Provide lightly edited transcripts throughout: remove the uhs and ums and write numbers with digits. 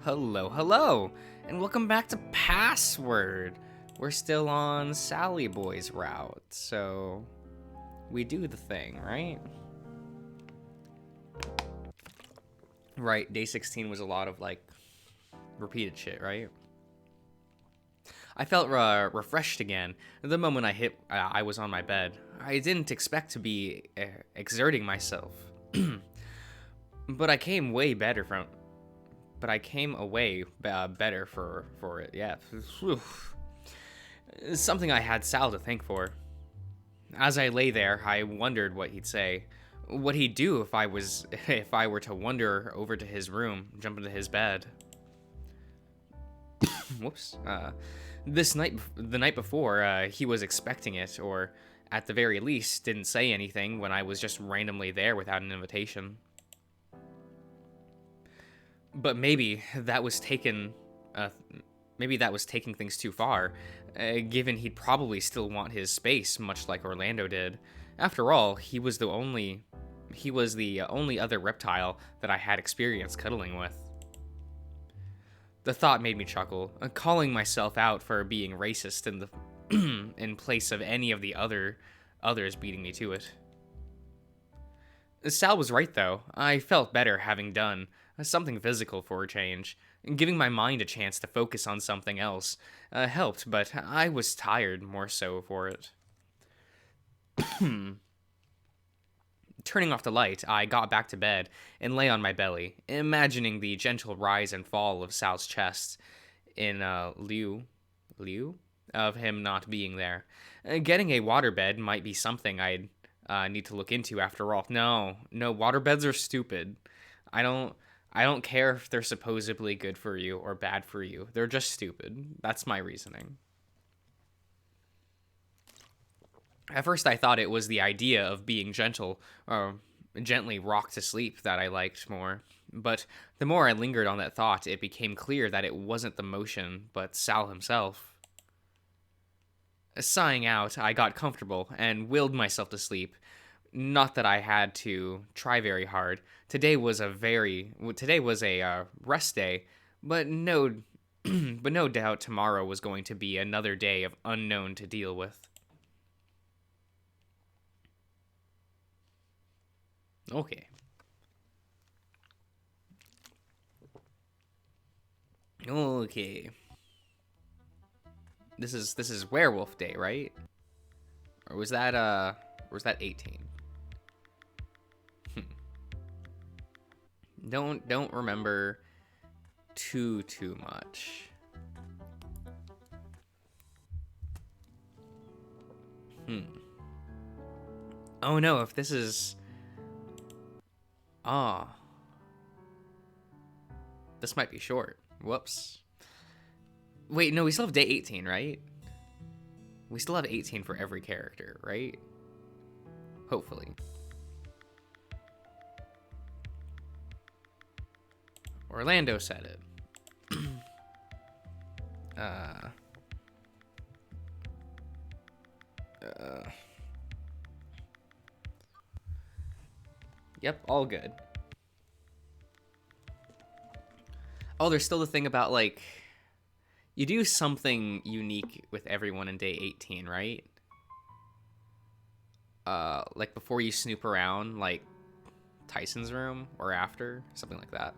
Hello, hello, and welcome back to Password. We're still on Sally Boy's route, so we do the thing, right? Right, day 16 was a lot of, repeated shit, right? I felt refreshed again the moment I was on my bed. I didn't expect to be exerting myself, but I came way better from. But I came away better for it. Yeah, something I had Sal to thank for. As I lay there, I wondered what he'd say, what he'd do if I were to wander over to his room, jump into his bed. Whoops. The night before, he was expecting it, or at the very least, didn't say anything when I was just randomly there without an invitation. But maybe that was taking things too far, given he'd probably still want his space, much like Orlando did. After all, he was the only other reptile that I had experience cuddling with. The thought made me chuckle, calling myself out for being racist in place of any of the others beating me to it. Sal was right, though. I felt better having done something physical for a change. Giving my mind a chance to focus on something else helped, but I was tired more so for it. Turning off the light, I got back to bed and lay on my belly, imagining the gentle rise and fall of Sal's chest in lieu of him not being there. Getting a waterbed might be something I'd need to look into after all. No, waterbeds are stupid. I don't care if they're supposedly good for you or bad for you. They're just stupid. That's my reasoning. At first, I thought it was the idea of being gentle or gently rocked to sleep that I liked more. But the more I lingered on that thought, it became clear that it wasn't the motion, but Sal himself. Sighing out, I got comfortable and willed myself to sleep. Not that I had to try very hard. Today was a rest day, but no doubt tomorrow was going to be another day of unknown to deal with. Okay. Okay. This is Werewolf Day, right? Or was that 18? Don't remember too much. Oh no, if this is this might be short. Whoops. Wait, no, we still have day 18, right? We still have 18 for every character, right? Hopefully. Orlando said it. Yep, all good. Oh, there's still the thing about, you do something unique with everyone in day 18, right? Before you snoop around, Tyson's room, or after, something like that.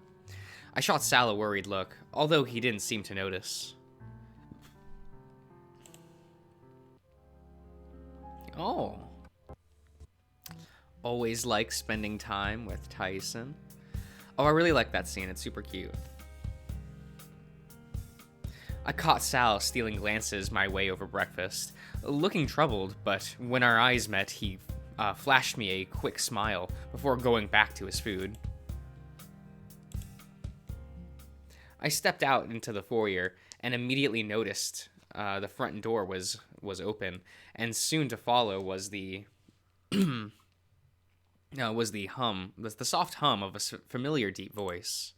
I shot Sal a worried look, although he didn't seem to notice. Oh. Always like spending time with Tyson. Oh, I really like that scene. It's super cute. I caught Sal stealing glances my way over breakfast, looking troubled, but when our eyes met, he flashed me a quick smile before going back to his food. I stepped out into the foyer and immediately noticed the front door was open, and soon to follow was the the soft hum of a familiar deep voice.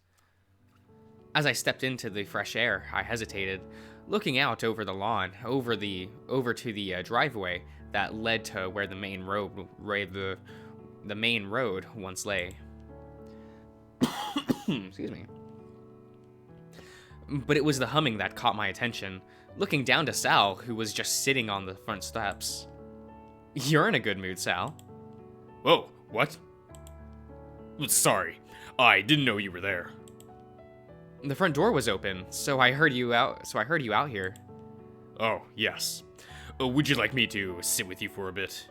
As I stepped into the fresh air, I hesitated, looking out over the lawn, over to the driveway that led to where the main road once lay. Excuse me. But it was the humming that caught my attention, looking down to Sal, who was just sitting on the front steps. You're in a good mood, Sal. Oh, what? Sorry, I didn't know you were there. The front door was open, so I heard you out here. Oh, yes. Would you like me to sit with you for a bit?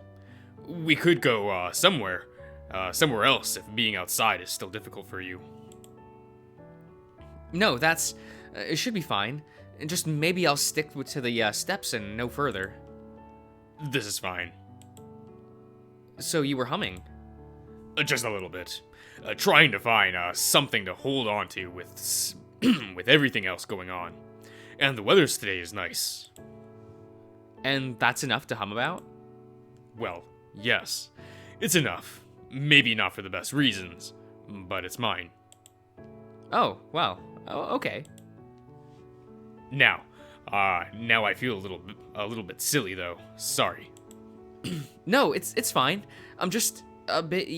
We could go, somewhere else if being outside is still difficult for you. No, it should be fine. Just maybe I'll stick to the steps and no further. This is fine. So you were humming? Just a little bit. Trying to find, something to hold on to with, with everything else going on. And the weather today is nice. And that's enough to hum about? Well, yes. It's enough. Maybe not for the best reasons, but it's mine. Oh, well, okay. Now I feel a little bit silly though. Sorry. No, it's fine. I'm just a bit,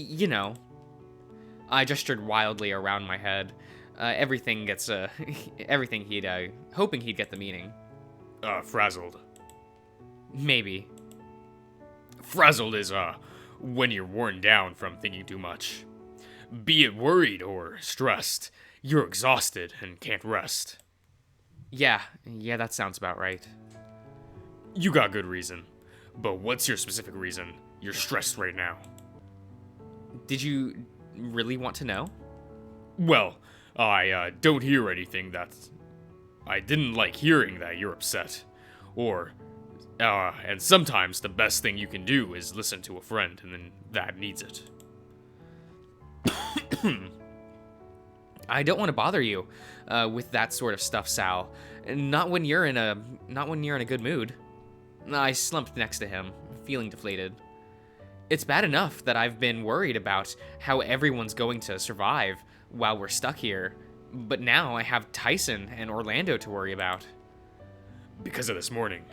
I gestured wildly around my head. Everything hoping he'd get the meaning. Frazzled. Maybe. Frazzled is, when you're worn down from thinking too much. Be it worried or stressed, you're exhausted and can't rest. Yeah, that sounds about right. You got good reason. But what's your specific reason you're stressed right now? Did you really want to know? Well, I don't hear anything that's... I didn't like hearing that you're upset. Or, and sometimes the best thing you can do is listen to a friend and then that needs it. I don't want to bother you with that sort of stuff, Sal. Not when you're in a good mood. I slumped next to him, feeling deflated. It's bad enough that I've been worried about how everyone's going to survive while we're stuck here, but now I have Tyson and Orlando to worry about. Because of this morning.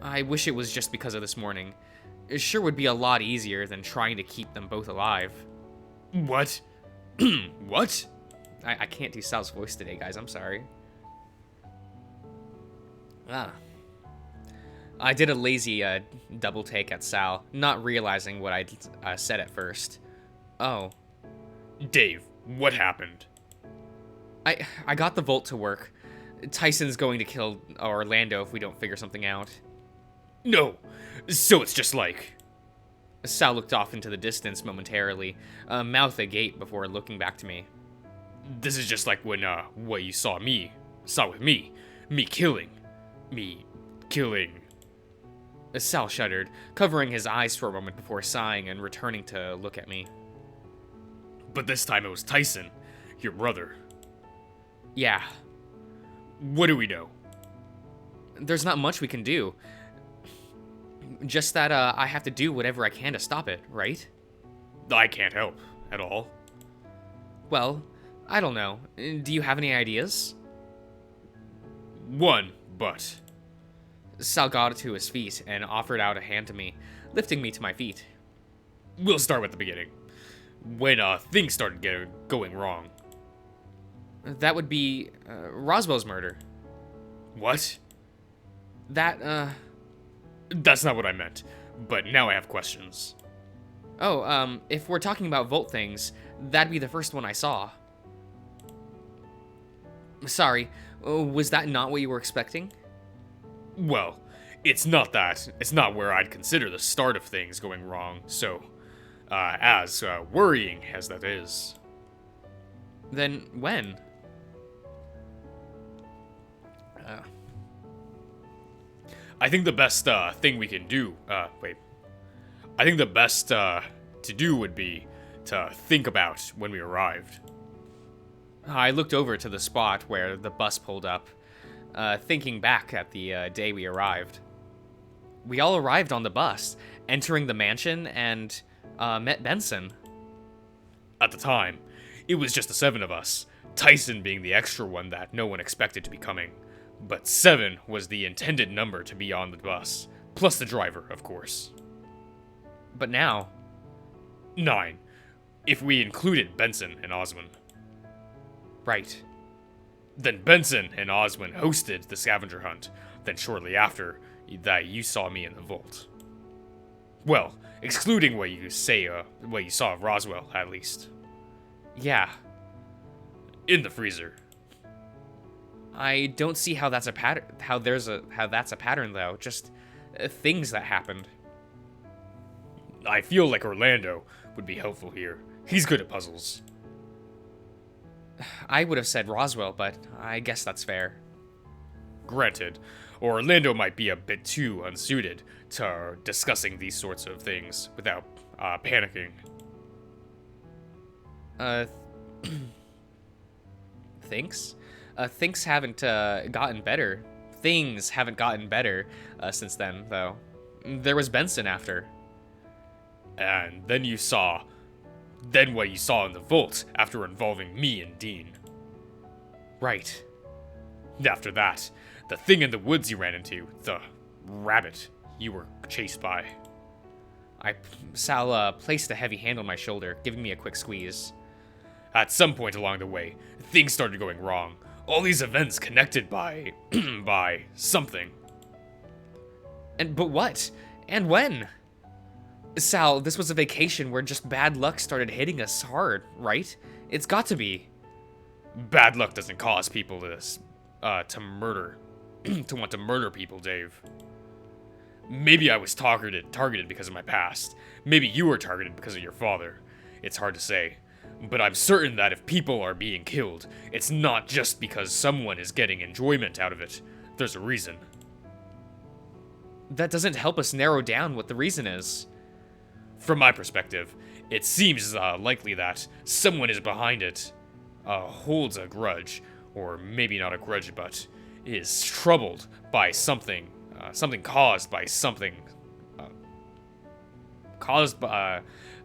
I wish it was just because of this morning. It sure would be a lot easier than trying to keep them both alive. What? What? I can't do Sal's voice today, guys. I'm sorry. I did a lazy double take at Sal, not realizing what I'd said at first. Oh. Dave, what happened? I got the Volt to work. Tyson's going to kill Orlando if we don't figure something out. No. So it's just like... Sal looked off into the distance momentarily, mouth agape before looking back to me. This is just like when, what you saw with me. Me killing. Sal shuddered, covering his eyes for a moment before sighing and returning to look at me. But this time it was Tyson, your brother. Yeah. What do we know? There's not much we can do. Just that I have to do whatever I can to stop it, right? I can't help at all. Well, I don't know. Do you have any ideas? One, but... Sal got to his feet and offered out a hand to me, lifting me to my feet. We'll start with the beginning. When, things started going wrong. That would be, Roswell's murder. What? That, That's not what I meant, but now I have questions. Oh, if we're talking about Volt things, that'd be the first one I saw. Sorry, was that not what you were expecting? Well, it's not that. It's not where I'd consider the start of things going wrong, so, as worrying as that is. Then when? I think the best thing we can do, I think the best to do would be to think about when we arrived. I looked over to the spot where the bus pulled up, thinking back at the day we arrived. We all arrived on the bus, entering the mansion, and met Benson. At the time, it was just the 7 of us, Tyson being the extra one that no one expected to be coming. But 7 was the intended number to be on the bus, plus the driver, of course. But now... 9, if we included Benson and Osmond. Right. Then Benson and Oswin hosted the scavenger hunt. Then shortly after that, you saw me in the vault. Well, excluding what you saw of Roswell, at least. Yeah. In the freezer. I don't see how that's a pattern. How that's a pattern though. Just things that happened. I feel like Orlando would be helpful here. He's good at puzzles. I would have said Roswell, but I guess that's fair. Granted, Orlando might be a bit too unsuited to discussing these sorts of things without panicking. Thinks? Things haven't gotten better. Things haven't gotten better since then, though. There was Benson after. And then what you saw in the vault after involving me and Dean. Right. After that, the thing in the woods you ran into, the rabbit you were chased by. Sal placed a heavy hand on my shoulder, giving me a quick squeeze. At some point along the way, things started going wrong. All these events connected by by something. But what? And when? Sal, this was a vacation where just bad luck started hitting us hard, right? It's got to be. Bad luck doesn't cause people to murder, to want to murder people, Dave. Maybe I was targeted because of my past. Maybe you were targeted because of your father. It's hard to say. But I'm certain that if people are being killed, it's not just because someone is getting enjoyment out of it. There's a reason. That doesn't help us narrow down what the reason is. From my perspective, it seems likely that someone is behind it, holds a grudge, or maybe not a grudge, but is troubled by something, something caused by something,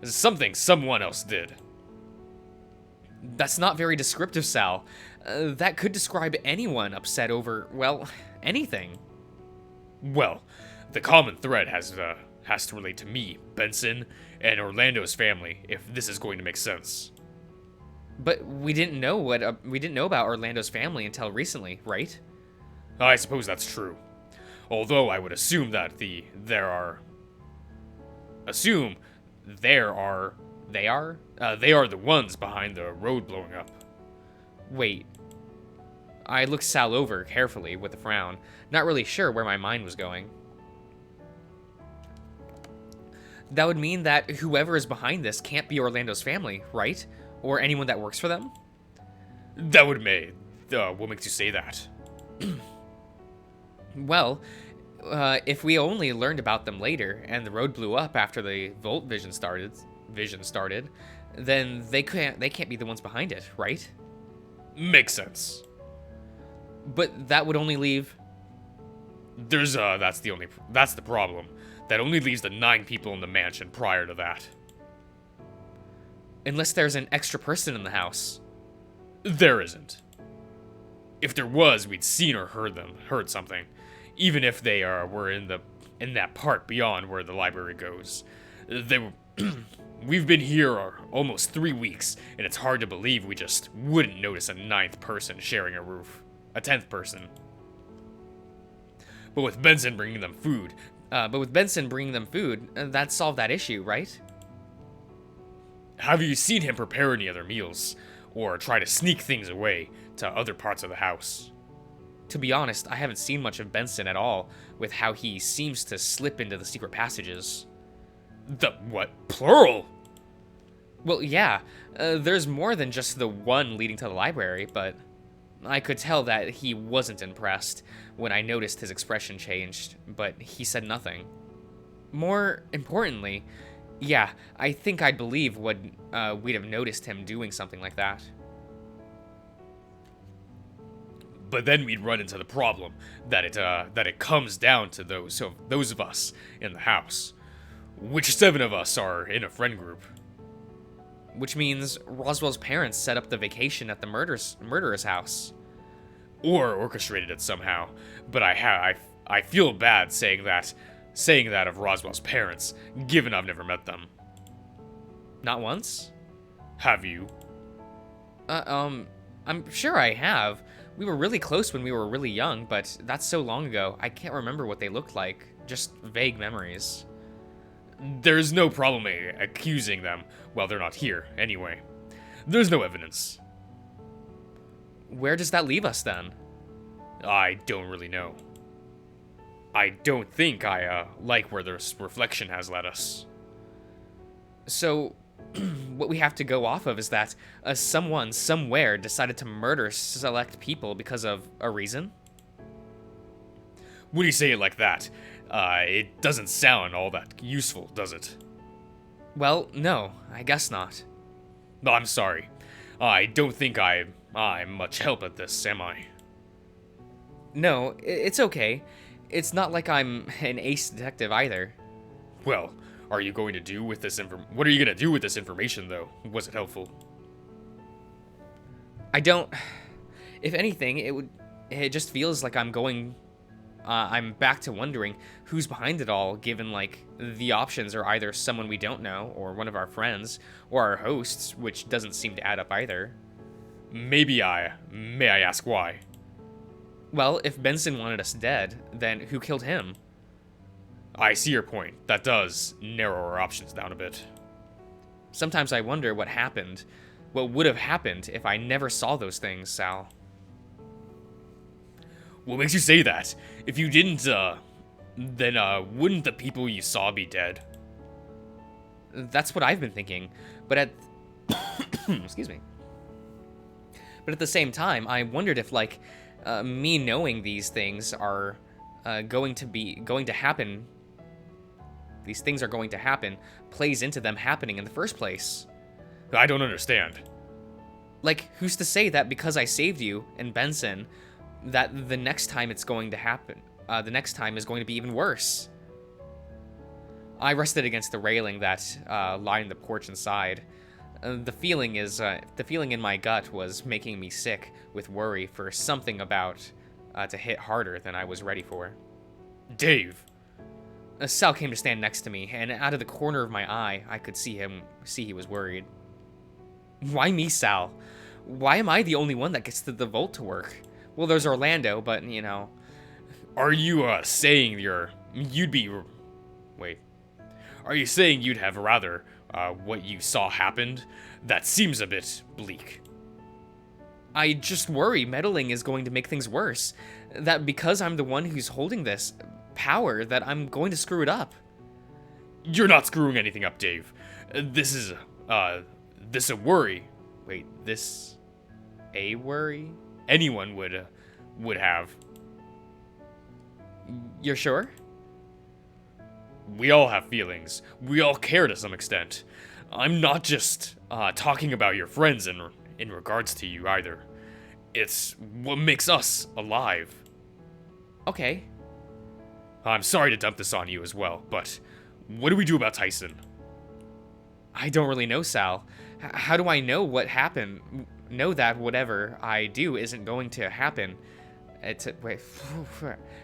something someone else did. That's not very descriptive, Sal. That could describe anyone upset over, well, anything. Well, the common thread has to relate to me, Benson, and Orlando's family, if this is going to make sense. But we didn't know about Orlando's family until recently, right? I suppose that's true. Although I would assume that they are the ones behind the road blowing up. Wait. I looked Sal over carefully with a frown, not really sure where my mind was going. That would mean that whoever is behind this can't be Orlando's family, right? Or anyone that works for them? That would make... what makes you say that? Well, if we only learned about them later, and the road blew up after the Volt vision started, then they can't be the ones behind it, right? Makes sense. But that would only leave... That's the problem. That only leaves the 9 people in the mansion prior to that. Unless there's an extra person in the house. There isn't. If there was, we'd seen or heard something. Even if they were in that part beyond where the library goes. We've been here almost 3 weeks, and it's hard to believe we just wouldn't notice a 9th person sharing a roof. A 10th person. But with Benson bringing them food, that solved that issue, right? Have you seen him prepare any other meals? Or try to sneak things away to other parts of the house? To be honest, I haven't seen much of Benson at all, with how he seems to slip into the secret passages. The what? Plural? Well, yeah, there's more than just the one leading to the library, but I could tell that he wasn't impressed when I noticed his expression changed, but he said nothing. More importantly, yeah, I think I'd believe we'd have noticed him doing something like that. But then we'd run into the problem that it comes down to those of us in the house. Which 7 of us are in a friend group? Which means Roswell's parents set up the vacation at the murderer's house. Or orchestrated it somehow. But I feel bad saying that of Roswell's parents, given I've never met them. Not once? Have you? I'm sure I have. We were really close when we were really young, but that's so long ago, I can't remember what they looked like. Just vague memories. There's no problem accusing them while they're not here, anyway. There's no evidence. Where does that leave us then? I don't really know. I don't think I like where this reflection has led us. So, what we have to go off of is that someone somewhere decided to murder select people because of a reason? When you say it like that, it doesn't sound all that useful, does it? Well, no, I guess not. No, I'm sorry. I don't think I'm much help at this, am I? No, it's okay. It's not like I'm an ace detective either. Well, are you going to do with this what are you going to do with this information, though? Was it helpful? I don't... If anything, it just feels like I'm back to wondering who's behind it all, given, like, the options are either someone we don't know, or one of our friends, or our hosts, which doesn't seem to add up either. May I ask why? Well, if Benson wanted us dead, then who killed him? I see your point. That does narrow our options down a bit. Sometimes I wonder what would have happened if I never saw those things, Sal. What makes you say that? If you didn't, then wouldn't the people you saw be dead? That's what I've been thinking, but at... Excuse me. But at the same time, I wondered if, like, me knowing these things are going to happen... These things are going to happen, plays into them happening in the first place. I don't understand. Like, who's to say that because I saved you and Benson, that the next time it's going to happen, the next time is going to be even worse? I rested against the railing that lined the porch inside. The feeling in my gut was making me sick with worry for something about to hit harder than I was ready for. Dave. Sal came to stand next to me, and out of the corner of my eye, I could see he was worried. Why me, Sal? Why am I the only one that gets the vault to work? Well, there's Orlando, but, you know... Are you, saying Wait. Are you saying you'd have rather, what you saw happened? That seems a bit bleak. I just worry meddling is going to make things worse. That because I'm the one who's holding this power, that I'm going to screw it up. You're not screwing anything up, Dave. This is a worry. Wait, this... a worry? Anyone would have. You're sure? We all have feelings. We all care to some extent. I'm not just talking about your friends in regards to you either. It's what makes us alive. Okay. I'm sorry to dump this on you as well, but what do we do about Tyson? I don't really know, Sal. How do I know what happened? Know that whatever I do isn't going to happen.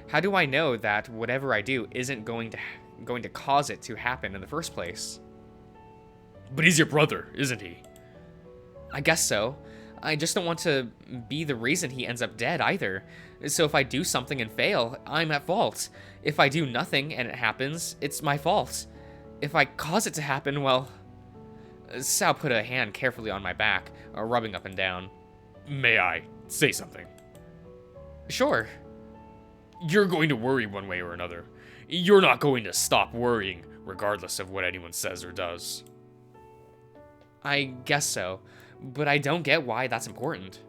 How do I know that whatever I do isn't going to cause it to happen in the first place? But he's your brother, isn't he? I guess so. I just don't want to be the reason he ends up dead either. So if I do something and fail, I'm at fault. If I do nothing and it happens, it's my fault. If I cause it to happen, well... Sal put a hand carefully on my back, rubbing up and down. May I say something? Sure. You're going to worry one way or another. You're not going to stop worrying, regardless of what anyone says or does. I guess so, but I don't get why that's important.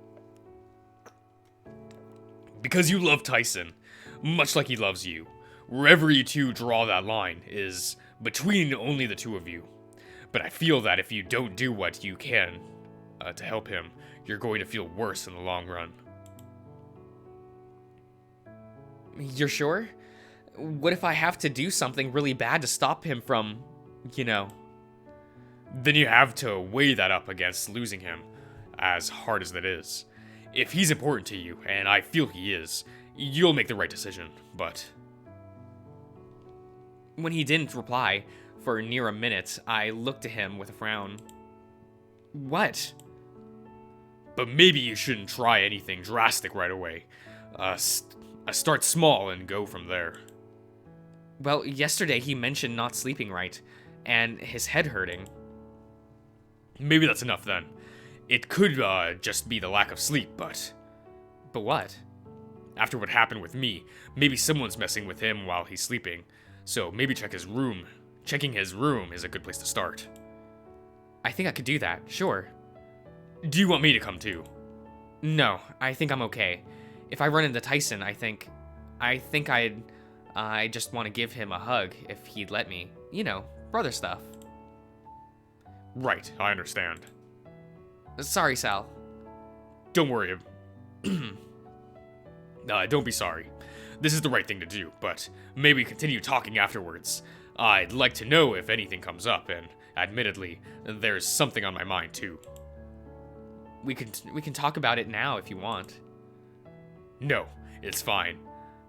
Because you love Tyson, much like he loves you. Wherever you two draw that line is between only the two of you. But I feel that if you don't do what you can to help him, you're going to feel worse in the long run. You're sure? What if I have to do something really bad to stop him from, you know... Then you have to weigh that up against losing him, as hard as that is. If he's important to you, and I feel he is, you'll make the right decision, but... When he didn't reply, for near a minute, I looked at him with a frown. What? but maybe you shouldn't try anything drastic right away. Start small and go from there. Well, yesterday he mentioned not sleeping right, and his head hurting. Maybe that's enough then. It could just be the lack of sleep, but But what? after what happened with me, maybe someone's messing with him while he's sleeping. So maybe check his room. Checking his room is a good place to start. I think I could do that, sure. Do you want me to come too? No, I think I'm okay. If I run into Tyson, I think I just want to give him a hug if he'd let me. You know, brother stuff. Right, I understand. Sorry, Sal. Don't worry. Don't be sorry. This is the right thing to do, but maybe continue talking afterwards. I'd like to know if anything comes up, and admittedly, there's something on my mind too. We can talk about it now if you want. No, it's fine.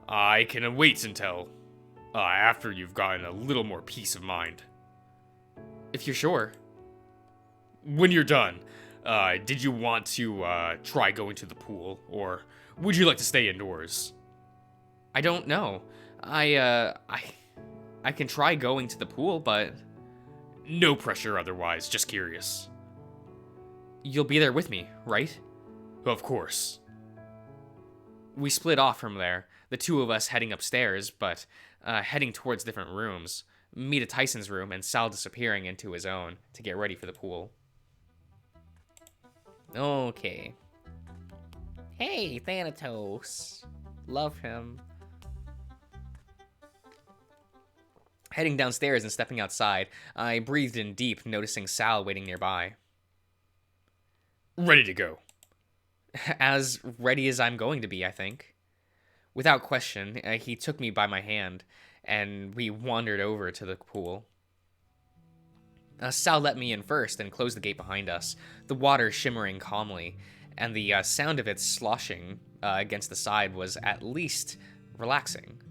I can wait until after you've gotten a little more peace of mind. If you're sure. When you're done, did you want to try going to the pool, or would you like to stay indoors? I don't know. I can try going to the pool, but No pressure otherwise, just curious. you'll be there with me, right? Of course. We split off from there, the two of us heading upstairs, but heading towards different rooms. Me to Tyson's room, and Sal disappearing into his own to get ready for the pool. Okay. Hey, Thanatos. Love him. Heading downstairs and stepping outside, I breathed in deep, noticing Sal waiting nearby. Ready to go. As ready as I'm going to be, I think. Without question, he took me by my hand, and we wandered over to the pool. Sal let me in first and closed the gate behind us, the water shimmering calmly, and the sound of it sloshing against the side was at least relaxing.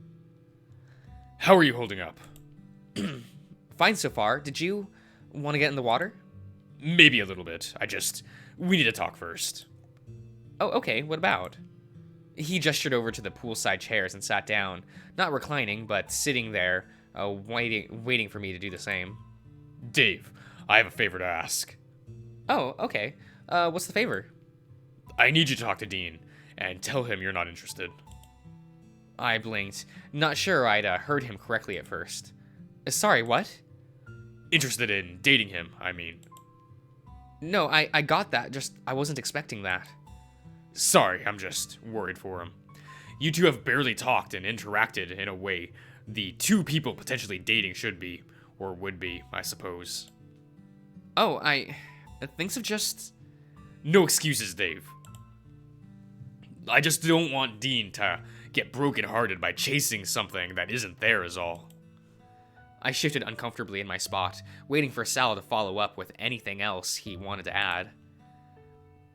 How are you holding up? Fine so far. Did you want to get in the water? Maybe a little bit. We need to talk first. Oh, okay. What about? He gestured over to the poolside chairs and sat down, not reclining, but sitting there, waiting for me to do the same. Dave, I have a favor to ask. Oh, okay. What's the favor? I need you to talk to Dean and tell him you're not interested. I blinked, not sure I'd heard him correctly at first. Sorry, what? Interested in dating him, I mean. No, I got that, just I wasn't expecting that. Sorry, I'm just worried for him. You two have barely talked and interacted in a way the two people potentially dating should be, or would be, I suppose. Oh, things have just... No excuses, Dave. I just don't want Dean to get brokenhearted by chasing something that isn't there is all. I shifted uncomfortably in my spot, waiting for Sal to follow up with anything else he wanted to add.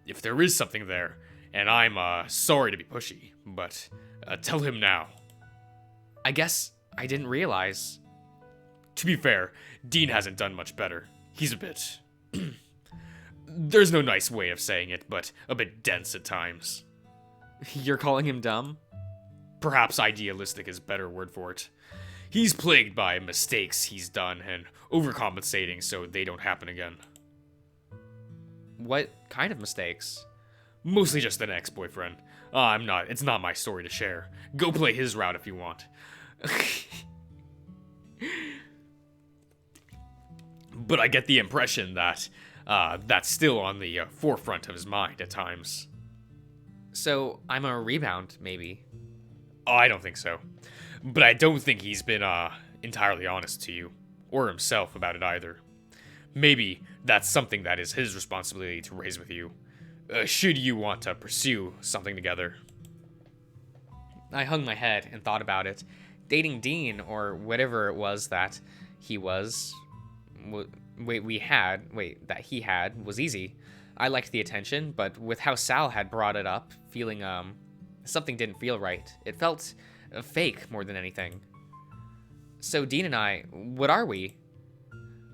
If there is something there, and I'm sorry to be pushy, but tell him now. I guess I didn't realize. To be fair, Dean hasn't done much better. He's a bit... There's no nice way of saying it, but a bit dense at times. You're calling him dumb? Perhaps idealistic is a better word for it. He's plagued by mistakes he's done and overcompensating so they don't happen again. What kind of mistakes? Mostly just an ex-boyfriend. It's not my story to share. Go play his route if you want. But I get the impression that that's still on the forefront of his mind at times. So, I'm a rebound, maybe. Oh, I don't think so. But I don't think he's been entirely honest to you, or himself about it either. Maybe that's something that is his responsibility to raise with you, should you want to pursue something together. I hung my head and thought about it. Dating Dean, or whatever it was that he was... that he had, was easy. I liked the attention, but with how Sal had brought it up, feeling, something didn't feel right. It felt fake more than anything. So Dean and I, what are we?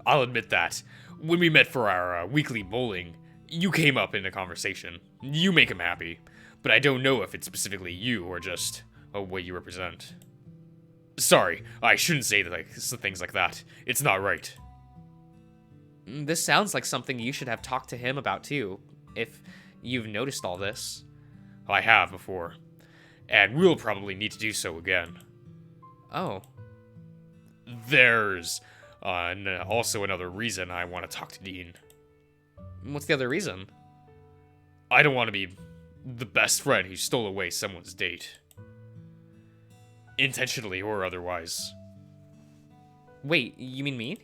I'll admit that. When we met for our weekly bowling, you came up in a conversation. You make him happy, but I don't know if it's specifically you or just what you represent. Sorry, I shouldn't say things like that. It's not right. This sounds like something you should have talked to him about too, if you've noticed all this. I have before, and we'll probably need to do so again. Oh. There's also another reason I want to talk to Dean. What's the other reason? I don't want to be the best friend who stole away someone's date. Intentionally or otherwise. Wait, you mean me?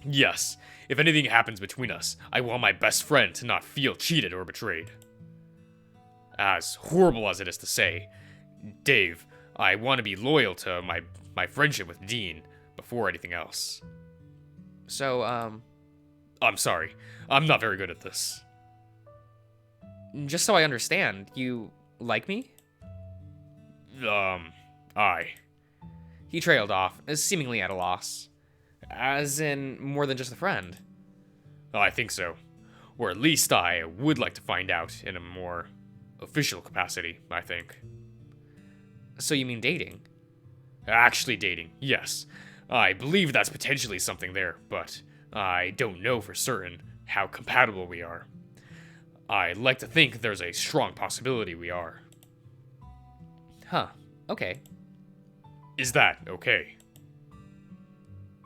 Yes, if anything happens between us, I want my best friend to not feel cheated or betrayed. As horrible as it is to say, Dave, I want to be loyal to my friendship with Dean before anything else. So, I'm sorry, I'm not very good at this. just so I understand, you like me? I. He trailed off, seemingly at a loss. As in, more than just a friend. I think so. Or at least I would like to find out in a more official capacity, I think. So you mean dating? Actually dating, yes. I believe that's potentially something there, but I don't know for certain how compatible we are. I like to think there's a strong possibility we are. Huh, okay. Is that okay?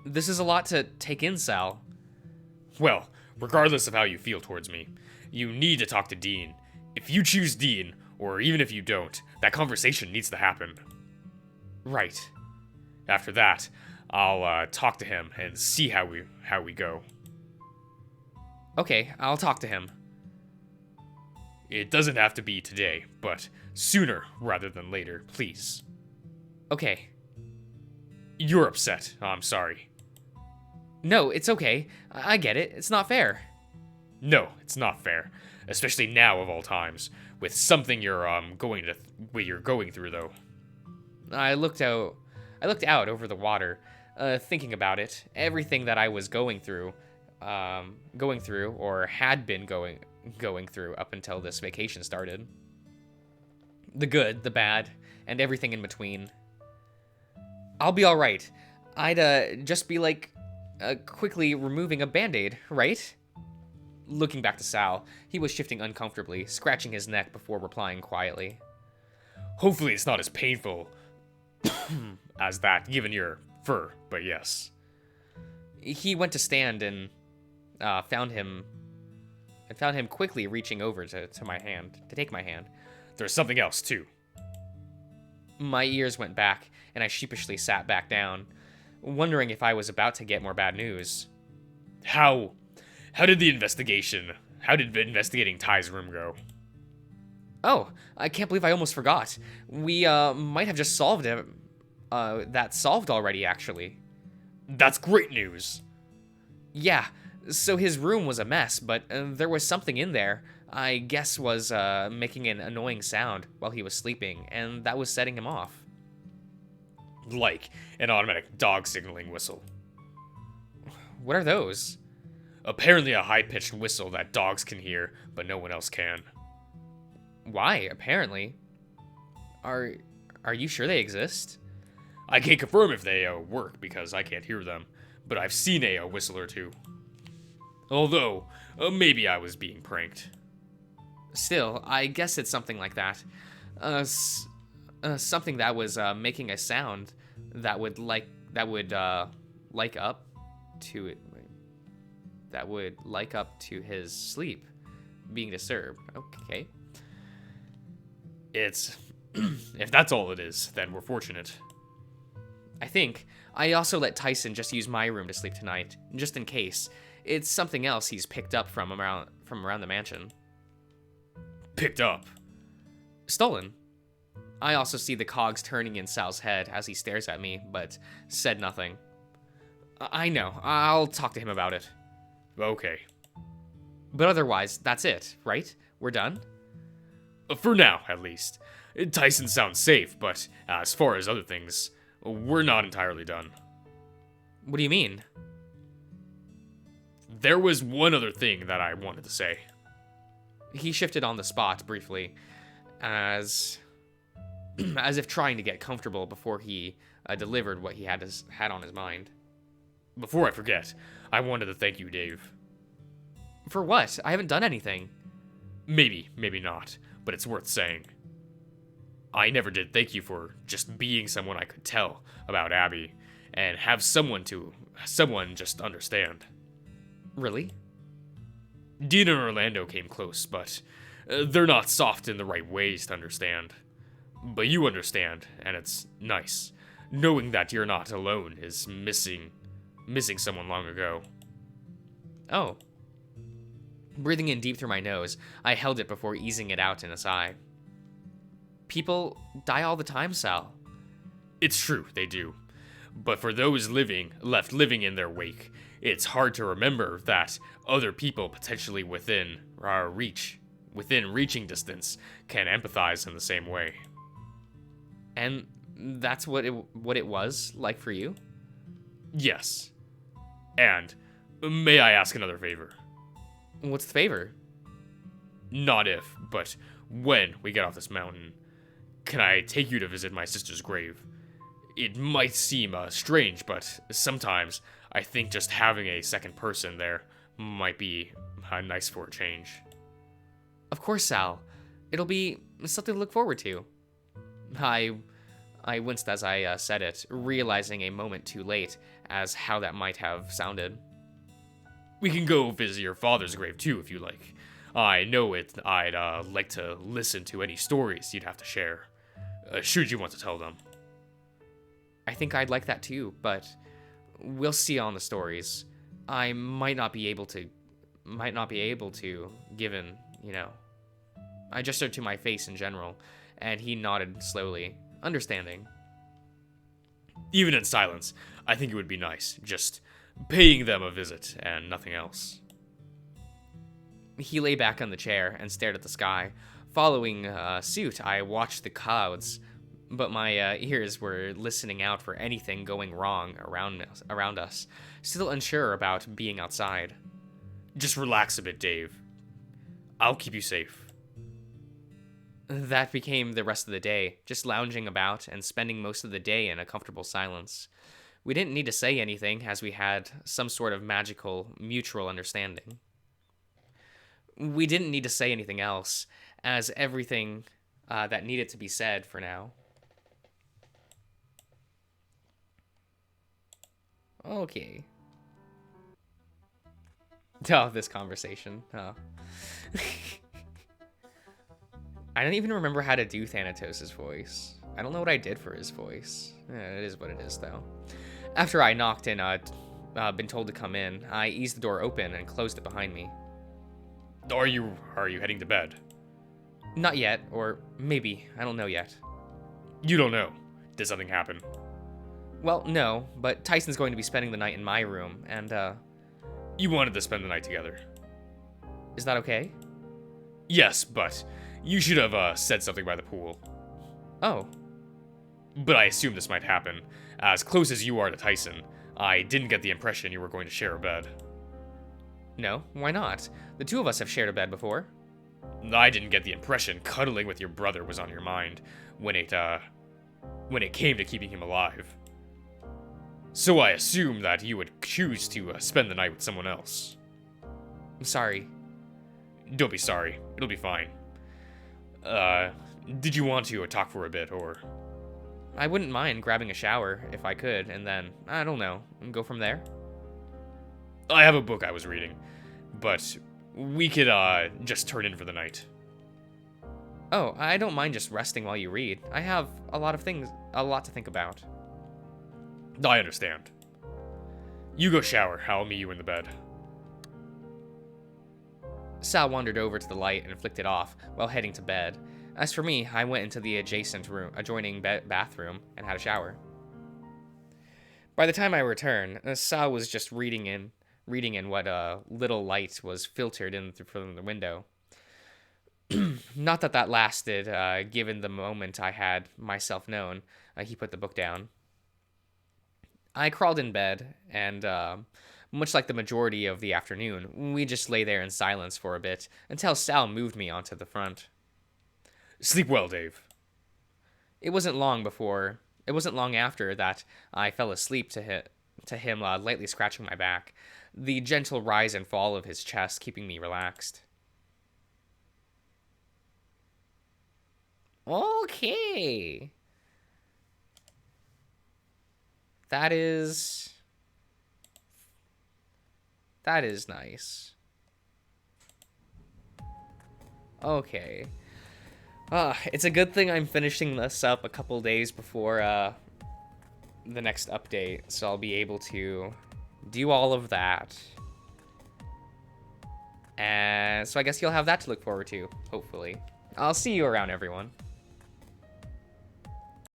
This is a lot to take in, Sal. Well, regardless of how you feel towards me, you need to talk to Dean. If you choose Dean, or even if you don't, that conversation needs to happen. Right. After that, I'll talk to him and see how we go. Okay, I'll talk to him. It doesn't have to be today, but sooner rather than later, please. Okay. You're upset. I'm sorry. No, it's okay. I get it. It's not fair. No, it's not fair, especially now of all times, with something you're going through though. I looked out over the water, thinking about it. Everything that I was going through, or had been going through up until this vacation started. The good, the bad, and everything in between. I'll be all right. I'd just be like quickly removing a band-aid, right? Looking back to Sal, he was shifting uncomfortably, scratching his neck before replying quietly. Hopefully it's not as painful as that, given your fur, but yes. He went to stand and found him quickly reaching over to take my hand. There's something else, too. My ears went back, and I sheepishly sat back down, wondering if I was about to get more bad news. How did investigating Ty's room go? Oh, I can't believe I almost forgot. We might have just solved it. That solved already, actually. That's great news. Yeah, so his room was a mess, but there was something in there. I guess was making an annoying sound while he was sleeping, and that was setting him off. Like an automatic dog signaling whistle. What are those? Apparently a high-pitched whistle that dogs can hear, but no one else can. Why, apparently? Are you sure they exist? I can't confirm if they work because I can't hear them, but I've seen a whistle or two. Although, maybe I was being pranked. Still, I guess it's something like that. Something that was making a sound that would like up to it. That would like up to his sleep being disturbed. Okay. It's if that's all it is, then we're fortunate. I think I also let Tyson just use my room to sleep tonight, just in case. It's something else he's picked up from around the mansion. Picked up? Stolen. I also see the cogs turning in Sal's head as he stares at me, but said nothing. I know. I'll talk to him about it. Okay. But otherwise, that's it, right? We're done? For now, at least. Tyson sounds safe, but as far as other things, we're not entirely done. What do you mean? There was one other thing that I wanted to say. He shifted on the spot briefly, as as if trying to get comfortable before he delivered what he had on his mind. Before I forget, I wanted to thank you, Dave. For what? I haven't done anything. Maybe, maybe not, but it's worth saying. I never did thank you for just being someone I could tell about Abby, and have someone just understand. Really? Dean and Orlando came close, but they're not soft in the right ways to understand. But you understand, and it's nice. Knowing that you're not alone is missing someone long ago. Oh. Breathing in deep through my nose, I held it before easing it out in a sigh. People die all the time, Sal. It's true, they do. But for those left living in their wake, it's hard to remember that other people potentially within reaching distance can empathize in the same way. And that's what it was like for you? Yes. And may I ask another favor? What's the favor? Not if, but when we get off this mountain, can I take you to visit my sister's grave? It might seem strange, but sometimes I think just having a second person there might be nice for a change. Of course, Sal. It'll be something to look forward to. I winced as I said it, realizing a moment too late as how that might have sounded. We can go visit your father's grave too, if you like. I know it. I'd like to listen to any stories you'd have to share, should you want to tell them. I think I'd like that too, but we'll see on the stories. I might not be able to, given, I gestured to my face in general, and he nodded slowly, understanding. Even in silence, I think it would be nice, just paying them a visit and nothing else. He lay back on the chair and stared at the sky. Following suit, I watched the clouds, but my ears were listening out for anything going wrong around us, still unsure about being outside. Just relax a bit, Dave. I'll keep you safe. That became the rest of the day, just lounging about and spending most of the day in a comfortable silence. We didn't need to say anything, as we had some sort of magical, mutual understanding. We didn't need to say anything else, as everything that needed to be said for now. Okay. Oh, this conversation. Oh. I don't even remember how to do Thanatos' voice. I don't know what I did for his voice. It is what it is, though. After I knocked and been told to come in, I eased the door open and closed it behind me. Are you heading to bed? Not yet, or maybe. I don't know yet. You don't know. Did something happen? Well, no, but Tyson's going to be spending the night in my room, and, You wanted to spend the night together. Is that okay? Yes, but you should have said something by the pool. Oh. But I assumed this might happen. As close as you are to Tyson, I didn't get the impression you were going to share a bed. No, why not? The two of us have shared a bed before. I didn't get the impression cuddling with your brother was on your mind when it came to keeping him alive. So I assumed that you would choose to spend the night with someone else. I'm sorry. Don't be sorry. It'll be fine. Did you want to talk for a bit, or? I wouldn't mind grabbing a shower if I could, and then, I don't know, go from there. I have a book I was reading, but we could just turn in for the night. Oh, I don't mind just resting while you read. I have a lot to think about. I understand. You go shower. I'll meet you in the bed. Sal wandered over to the light and flicked it off while heading to bed. As for me, I went into the adjoining bathroom and had a shower. By the time I returned, Sal was just reading in what little light was filtered in from the window. Not that lasted, given the moment I had myself known. He put the book down. I crawled in bed, and Much like the majority of the afternoon, we just lay there in silence for a bit until Sal moved me onto the front. Sleep well, Dave. It wasn't long after that I fell asleep to him lightly scratching my back, the gentle rise and fall of his chest keeping me relaxed. Okay. That is nice. Okay. It's a good thing I'm finishing this up a couple days before the next update, so I'll be able to do all of that. And so I guess you'll have that to look forward to, hopefully. I'll see you around, everyone.